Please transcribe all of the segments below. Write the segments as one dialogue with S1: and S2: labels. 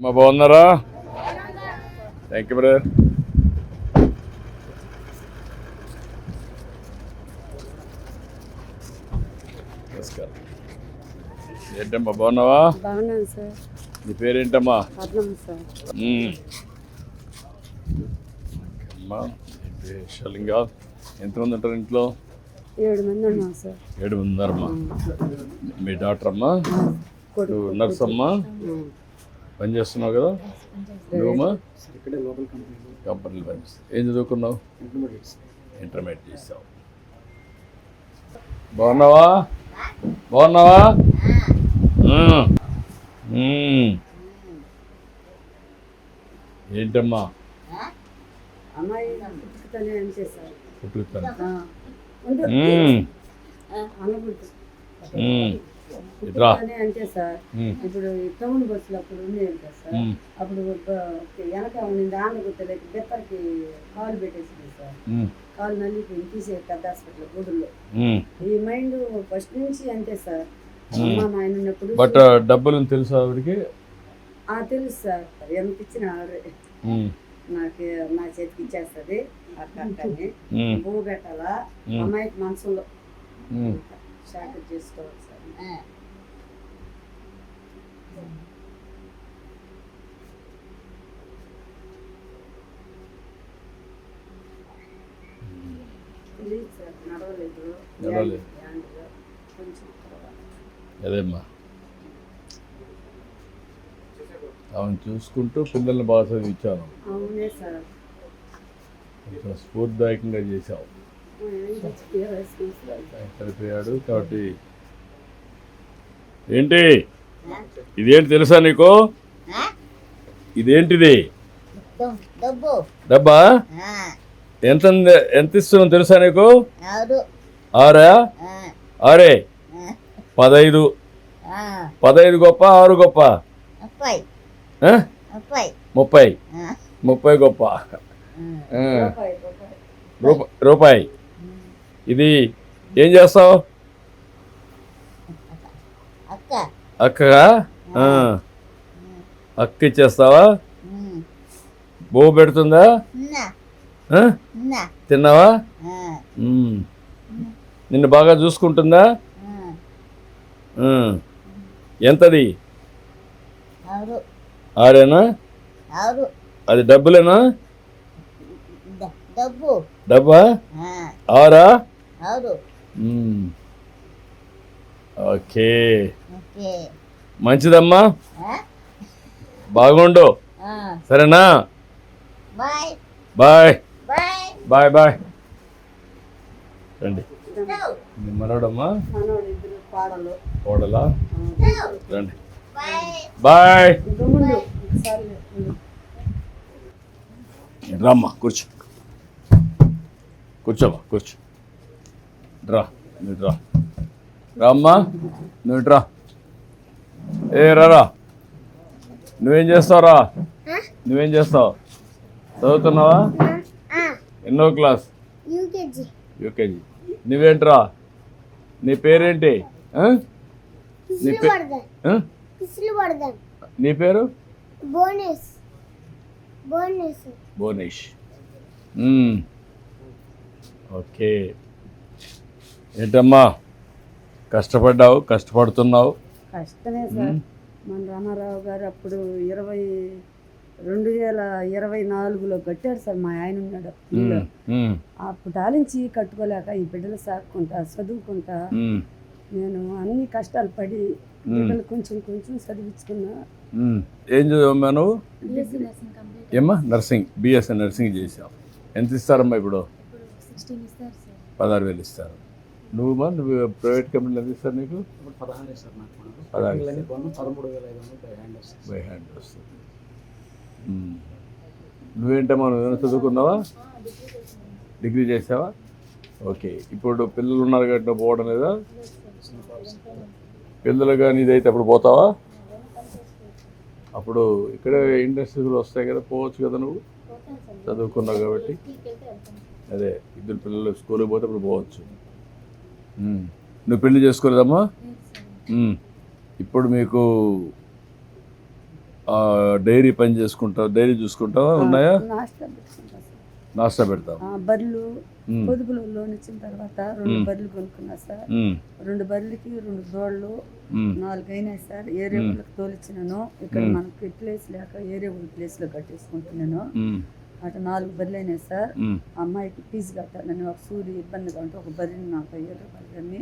S1: మా బాగున్నారా? Thank you brother. నమస్కారం. ఏంటమ్మా బాగున్నావా?
S2: బాగున్నాను సార్.
S1: నీ పేరేంటమ్మా?
S2: పద్మం సార్.
S1: అమ్మా షలింగా ఎంతమంది ఉంటారు ఇంట్లో?
S2: 7 మంది ఉన్నాం సార్.
S1: 7 మంది ఉన్నారమ్మా. మీ డాక్టర్ అమ్మా? నువ్వు నర్స్ అమ్మా? పని చేస్తున్నావు కదా నువ్వమ్మా? కంపెనీలో పనిచేస్తావు. ఏం చదువుకున్నావు? ఇంటర్మీడియట్ చేసావు. బాగున్నావా? బాగున్నావా? ఏంటమ్మా
S2: అమ్మాయి పుట్టుకతోనే అంతే సార్.
S1: పుట్టుతాను
S2: పుట్టుకతోనే అంతే సార్. ఇప్పుడు టౌన్ బస్సులు అప్పుడు ఉండేది కదా సార్. అప్పుడు వెనక ఉండింది ఆంధ్ర గుర్తులకి బెత్తర్కి కాలు పెట్టేసింది సార్. కాలు నల్లిపోయింది తీసే పెద్ద హాస్పిటల్ గూడుల్లో. ఈ మైండ్ ఫస్ట్ నుంచి అంతే సార్. అమ్మ మా ఆయన ఉన్నప్పుడు
S1: బట్ డబ్బులు తెలుసా ఆవిడకి?
S2: తెలుసు సార్. ఎంత ఇచ్చిన ఆర్డర్ నాకు నా చేతికి ఇచ్చేస్తుంది. అక్కని పువ్వు పెట్టాలా అమ్మాయికి మనసులో షాక్ చేసుకోవాలి సార్. తెలియదు సార్. నడవలేదు కొంచెం.
S1: అదేమ్మా ఆమెను చూసుకుంటూ పిల్లల్ని బాగా చదివించాను.
S2: అవునే సార్.
S1: కొంచెం స్ఫూర్తిదాయకంగా చేశావు. చనిపోయాడు కాబట్టి ఏంటి ఇదేంటి తెలుసా నీకు? ఇదేంటిది? డబ్బా? ఎంత ఇస్తున్నావు తెలుసా నీకు? 6 6 15 15 గొప్ప 6 గొప్ప 30 గొప్ప రూపాయి. ఇది ఏం చేస్తావు? అక్కగా అక్క ఇచ్చేస్తావా? బో పెడుతుందా? తిన్నావా? నిన్ను బాగా చూసుకుంటుందా? ఎంతది? 6 అది డబ్బులేనా? డబ్బా 6? ఓకే మంచిదమ్మా. బాగుండు. సరేనా? Bye bye bye. రండి. మనోడమ్మా? కోడలా? రండి. బాయ్. రామ్మా కూర్చో. కూర్చోమ్మా కూర్చో. రా నువ్వు రా. రామ్మా నువ్వు రా. రా. నువ్వేం చేస్తావురా? నువ్వేం చేస్తావు? చదువుతున్నావా? ఎన్నో క్లాస్? యూకేజీ. నువ్వేంట్రా? నీ పేరేంటి? నీ పేరు? బోనేష్. ఓకే. ఏంటమ్మా కష్టపడ్డావు, కష్టపడుతున్నావు?
S2: కష్టమే సార్. మన రామారావు గారు అప్పుడు 2024లో కట్టారు సార్. మా ఆయన ఉన్నాడు అప్పుడు ఆలించి కట్టుకోలేక ఈ బిడ్డలు సాక్కుంటా చదువుకుంటా నేను అన్ని కష్టాలు పడి బిడ్డలు కొంచెం కొంచెం చదివించుకున్నా.
S1: ఏం చదివమ్మా నువ్వు? ఏమ్మా? నర్సింగ్. బిఎస్సీ నర్సింగ్ చేసావు. ఎంత ఇస్తారమ్మా ఇప్పుడు? 16,000 ఇస్తారు. నువ్వు ప్రైవేట్ కంపెనీలు ఎంత ఇస్తారు నీకు? 13,500 బై హ్యాండ్ వస్తుంది. నువ్వేంటమ్మా నువ్వేమైనా చదువుకున్నావా? డిగ్రీ చేసావా? ఓకే. ఇప్పుడు పిల్లలు ఉన్నారు కాబట్టి నువ్వు పోవడం లేదా? పిల్లలు కానీ ఇదైతే అప్పుడు పోతావా? అప్పుడు ఇక్కడే ఇండస్ట్రీలు వస్తాయి కదా, పోవచ్చు కదా నువ్వు చదువుకున్నావు కాబట్టి. అదే 2 పిల్లలు స్కూల్కి పోతే అప్పుడు పోవచ్చు. నువ్వు పెళ్లి చేసుకోలేదమ్మా? ఇప్పుడు మీకు డైరీ పని చేసుకుంటావు, డైరీ చూసుకుంటావా? ఉన్నాయా?
S2: నాస్టా పెట్టుకుంటా సార్.
S1: నాస్టా పెడతావు.
S2: బర్రెలు పొదుపులో లోన్ ఇచ్చిన తర్వాత 2 బర్రెలు కొనుక్కున్నా సార్. 2 బర్రెలకి 2 దోళ్ళు 4 అయినాయి సార్. ఏరే వాళ్ళకి తోలిచ్చినాను. ఇక్కడ మనకి ప్లేస్ లేక ఏరే వాళ్ళ ప్లేస్ లో కట్టేసుకుంటున్నాను. అటు 4 బర్రెలు అయినాయి సార్. అమ్మాయికి ఫీజు కట్టాలని ఒక సూది ఇబ్బందిగా ఉంటే ఒక బర్రెని 40 రూపాయలు కమ్మి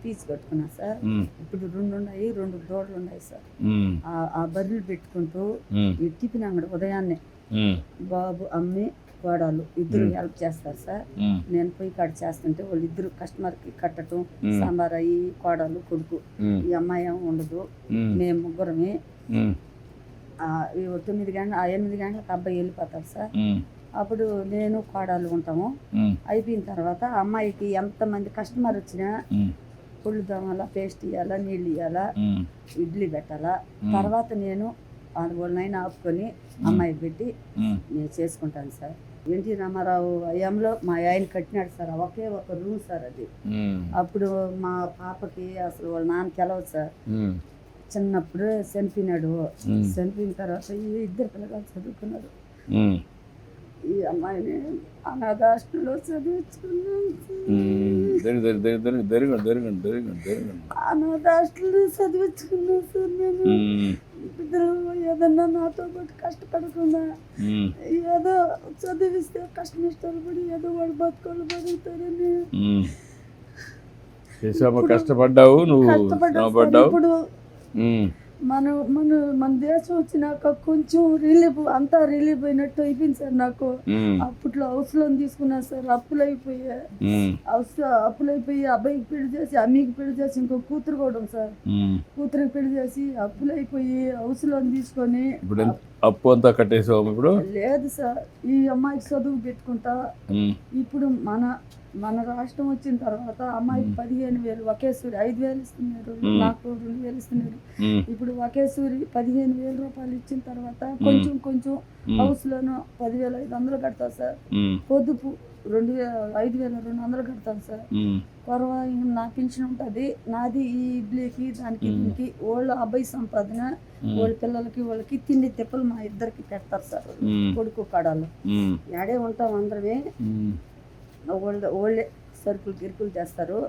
S2: ఫీజు కట్టుకున్నా సార్. ఇప్పుడు 2 ఉన్నాయి, 2 దోళ్ళు ఉన్నాయి సార్. ఆ బర్రెలు పెట్టుకుంటూ ఈ టిఫిన్ అంగడి ఉదయాన్నే బాబు అమ్మి కోడలు ఇద్దరు హెల్ప్ చేస్తారు సార్. నేను పోయి కాడ చేస్తుంటే వాళ్ళు ఇద్దరు కస్టమర్ కి కట్టడం, సాంబార్ అయ్యి కోడలు కొడుకు, ఈ అమ్మాయి ఏమో ఉండదు. మేము ముగ్గురమే. 8 గంటలకు అబ్బాయి వెళ్ళిపోతారు సార్. అప్పుడు నేను కోడలు ఉంటాము. అయిపోయిన తర్వాత అమ్మాయికి ఎంతమంది కస్టమర్ వచ్చినా పుళ్ళు దోమాలా, పేస్ట్ ఇవ్వాలా, నీళ్ళు ఇవ్వాలా, ఇడ్లీ పెట్టాలా. తర్వాత నేను వాళ్ళనైనా ఆపుకొని అమ్మాయికి పెట్టి నేను చేసుకుంటాను సార్. ఎన్టీ రామారావు హయాంలో మా ఆయన కట్టినాడు సార్. ఒకే ఒక రూమ్ సార్ అది. అప్పుడు మా పాపకి అసలు వాళ్ళ నాన్న తెలవదు సార్. చిన్నప్పుడు చనిపోయినాడు. చనిపోయిన తర్వాత ఈ 2 పిల్లలు చదువుకున్నారు. ఈ అమ్మాయిని అనాథ హాస్టల్లో చదివించుకున్నాను. అనాథ హాస్టల్లో చదివించుకున్నాను సార్. నేను ఇద్దరు ఏదన్నా నాతో పాటు కష్టపడకుండా ఏదో చదివిస్తే కష్టం ఇష్టాలు పడి ఏదో వాడు బతుకోళ్ళు బతుకుతారని
S1: కష్టపడ్డావు. నువ్వు
S2: ఇప్పుడు మన దేశం వచ్చినాక కొంచెం రిలీఫ్, అంతా రిలీఫ్ అయినట్టు అయిపోయింది సార్. నాకు అప్పట్లో హౌస్ లోన్ తీసుకున్నా సార్. అప్పులైపోయి అబ్బాయికి పెళ్లి చేసి, అమ్మకి పెళ్లి చేసి, ఇంకో కూతురు కూడా సార్. కూతురికి పెళ్లి చేసి అప్పులైపోయి హౌస్ లోన్ తీసుకొని
S1: అప్పు అంతా కట్టేసావు. ఇప్పుడు
S2: లేదు సార్. ఈ అమ్మాయికి చదువు పెట్టుకుంటా. ఇప్పుడు మన రాష్ట్రం వచ్చిన తర్వాత అమ్మాయికి 15,000 ఒకేసూరి 5,000 ఇస్తున్నారు, నాకు 2,000 ఇస్తున్నారు. ఇప్పుడు ఒకేసూరి 15,000 రూపాయలు ఇచ్చిన తర్వాత కొంచెం హౌస్ లోను 10,500 కడతా సార్. పొదుపు 5,200 కడతాను సార్. కొరవ నా పింఛన్ ఉంటుంది. నాది ఈ ఇడ్లీకి దానికి దీనికి వాళ్ళ అబ్బాయి సంపాదన, వాళ్ళ పిల్లలకి వాళ్ళకి తిండి తిప్పలు మా ఇద్దరికి పెడతారు సార్. కొడుకు కడాలు ఏడే ఉంటాం అందరమే. వాళ్ళే సరుకులు గిరుకులు చేస్తారు.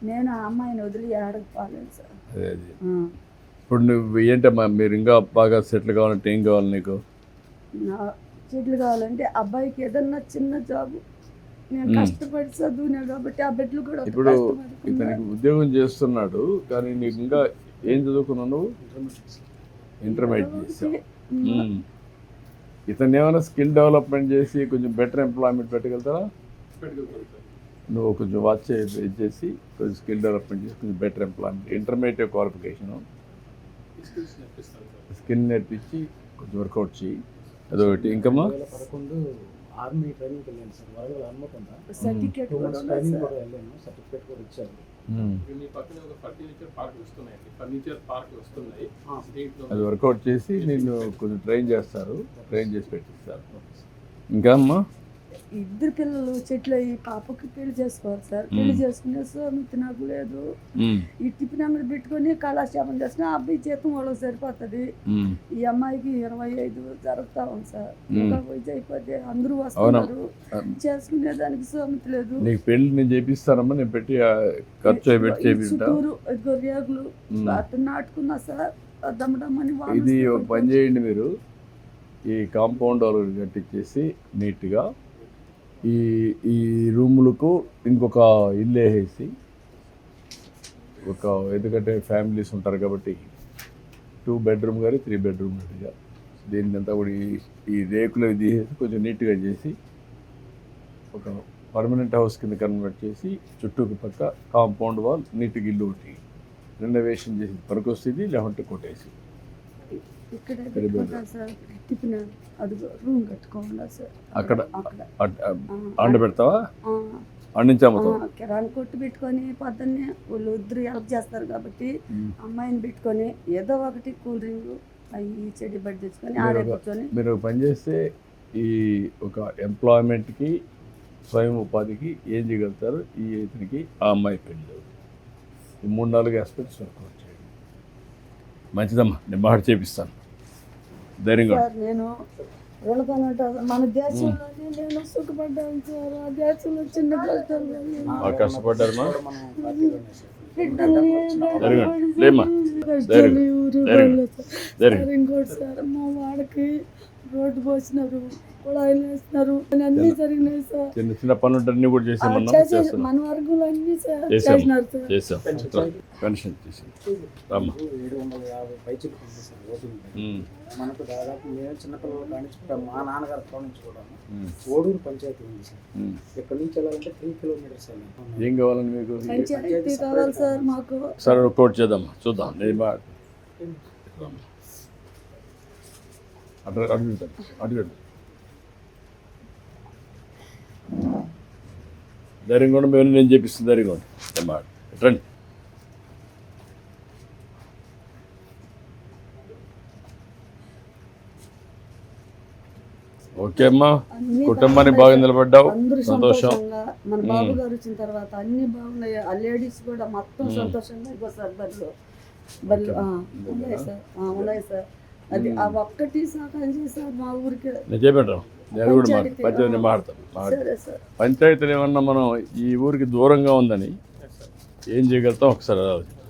S2: నేను ఆ అమ్మాయిని వదిలి ఏడకు పోలేదు సార్.
S1: ఇప్పుడు నువ్వు ఏంటమ్మా, మీరు ఇంకా బాగా సెటిల్ కావాలంటే ఏం కావాలి నీకు?
S2: నా సెటిల్ కావాలంటే అబ్బాయికి ఏదన్నా చిన్న జాబ్, నేను కష్టపడి చదువునా కాబట్టి ఆ బిడ్డలు కూడా.
S1: ఇప్పుడు ఇతనికి ఉద్యోగం చేస్తున్నాడు కానీ నీకు ఇంకా ఏం చదువుకున్నావు? నువ్వు ఇంటర్మీడియట్ చేసావు. ఇతను ఏమైనా స్కిల్ డెవలప్మెంట్ చేసి కొంచెం బెటర్ ఎంప్లాయ్మెంట్ పెట్టగలుగుతారా? నువ్వు కొంచెం వాచ్ చేసి కొంచెం స్కిల్ డెవలప్మెంట్ చేసి కొంచెం better employment, intermediate qualification, skill నేర్పించి కొంచెం వర్కౌట్ చేయి. అదొకటి. ఇంకమ్మా
S3: 2011 ఆర్మీ ట్రైనింగ్కి వెళ్ళాను sir. Warangal Hanamkonda
S2: certificate
S3: training కూడా వెళ్ళాను. సర్టిఫికేట్ కూడా ఇచ్చారు.
S4: మీ పక్కన ఒక ఫర్నిచర్ పార్క్ వస్తున్నాయండి. ఫర్నిచర్ పార్క్ వస్తున్నాయి.
S1: అది వర్కౌట్ చేసి నేను కొంచెం ట్రైన్ చేస్తారు, ట్రైన్ చేసి పెట్టిస్తారు. ఇంకా అమ్మా
S2: 2 పిల్లలు చెట్లు అయ్యి పాపకి పెళ్లి చేసుకోవాలి సార్. పెళ్లి చేసుకునే సోమితి నాకు లేదు. ఈ టిఫిన్ అంగడి పెట్టుకొని కాలక్షేపం చేసిన అబ్బాయి జీతం వాళ్ళకి సరిపోతుంది. ఈ అమ్మాయికి 25 జరుగుతా ఉంది సార్. ఇంకా వయసు అయిపోతే అందరూ వస్తున్నారు, చేసుకునే దానికి సోమితి లేదు.
S1: నీకు పెళ్లి నేను చేపిస్తానమ్మా, నేను పెట్టి ఖర్చు పెట్టి చేపిస్తా.
S2: ఇదిగో రేగులు అట్లా నాటుకున్నా సార్. దమ్మడమ్మని
S1: ఇది ఒక పని చేయండి, మీరు ఈ కాంపౌండ్ వాళ్ళు కట్టించేసి నీట్గా ఈ రూములకు ఇంకొక ఇల్లు వేసేసి, ఎందుకంటే ఫ్యామిలీస్ ఉంటారు కాబట్టి 2 బెడ్రూమ్ కానీ 3 బెడ్రూమ్ గట్టిగా దీన్ని అంతా కూడా ఈ రేకులు తీసేసి కొంచెం నీట్గా చేసి ఒక పర్మనెంట్ హౌస్ కింద కన్వర్ట్ చేసి చుట్టూకి పక్క కాంపౌండ్ వాల్ నీట్గా ఇల్లు ఒకటి రెనోవేషన్ చేసి పనికి వస్తుంది. లేకుంటే కొట్టేసి అక్కడ అండ పెడతావా?
S2: కిరాణా కొట్టు పెట్టుకొని పొద్దున్నే వాళ్ళు ఇద్దరు హెల్ప్ చేస్తారు కాబట్టి అమ్మాయిని పెట్టుకొని ఏదో ఒకటి కూల్ డ్రింక్ అవి చెడి బట్టి తెచ్చుకొని ఆడే కూర్చొని
S1: మీరు పనిచేస్తే ఈ ఒక ఎంప్లాయ్మెంట్కి స్వయం ఉపాధికి ఏం చేయగలుగుతారు? ఇతనికి ఆ అమ్మాయి పెళ్ళి ఈ 3-4 ఆస్పెక్ట్స్ వర్కౌట్ చేయండి. మంచిదమ్మా నేను మాట చేపిస్తాను ధైర్యంగా
S2: సార్ నేను రుణపనట మన దేశంలోనే నేను సుఖపడ్డాను సార్. ఆ దేశంలో చిన్న కష్టాలు
S1: బాగా కష్టపడ్డారమ్మా
S3: మనం పార్టీలోనే సార్
S1: ధైర్యంగా లేమ్మా
S2: కష్టాలు ఊరు వాళ్ళు
S1: ధైర్యం
S2: సార్. ఇంకోటి సార్ మా వాడికి రోడ్డు పోసినారు, కుళాయిలు వేసినారు, అన్నీ జరిగినాయి సార్.
S1: చిన్న చిన్న పనులు అన్నీ కూడా చేసామన్నా చేస్తాం
S2: మన వర్గంలో అన్ని సార్
S1: చేసాం
S2: చేసినారు సార్.
S1: చేసాం పెన్షన్ చేసాం రామ్మా
S3: 750 పైచీలు ఉంది సార్ ఓటింగ్. మనకు దాదాపు మేము చిన్నపిల్లలు కానీ మా నాన్నగారి తో నుంచి కూడా ఓడూరు పంచాయతీ ఉంది సార్. ఇక్కడ నుంచి వెళ్ళాలంటే 3 కిలోమీటర్స్ వెళ్ళాలి.
S1: ఏం కావాలని మీకు
S2: పంచాయతీ కావాలి సార్ మాకు.
S1: సరే ఒక కోట్ చేద్దామా చూద్దాం నేను బా అడుగుతాను ధైర్యం కూడా మేము నేను చేపిస్తుంది ధైర్యం కూడా ఏమా రండి ఓకే అమ్మా
S2: అన్ని
S1: కుటుంబానికి బాగా నిలబడ్డావు
S2: అందరూ
S1: సంతోషం
S2: సంతోషంగా మన బాబు గారు వచ్చిన తర్వాత అన్ని బాగున్నాయి. ఆ లేడీస్ కూడా మొత్తం సంతోషంగా ఇగో సార్ బళ్ళు ఉన్నాయి సార్. ఉన్నాయి సార్. అది ఆ ఒక్కటి సహాయం చేశారు మా ఊరికి.
S1: నేను చెప్పాను నేను కూడా పంచాయతీ మాట్లాడతాను
S2: సరే సార్.
S1: పంచాయతీలు ఏమన్నా మనం ఈ ఊరికి దూరంగా ఉందని ఏం చేయగలుగుతాం ఒకసారి ఆలోచించు.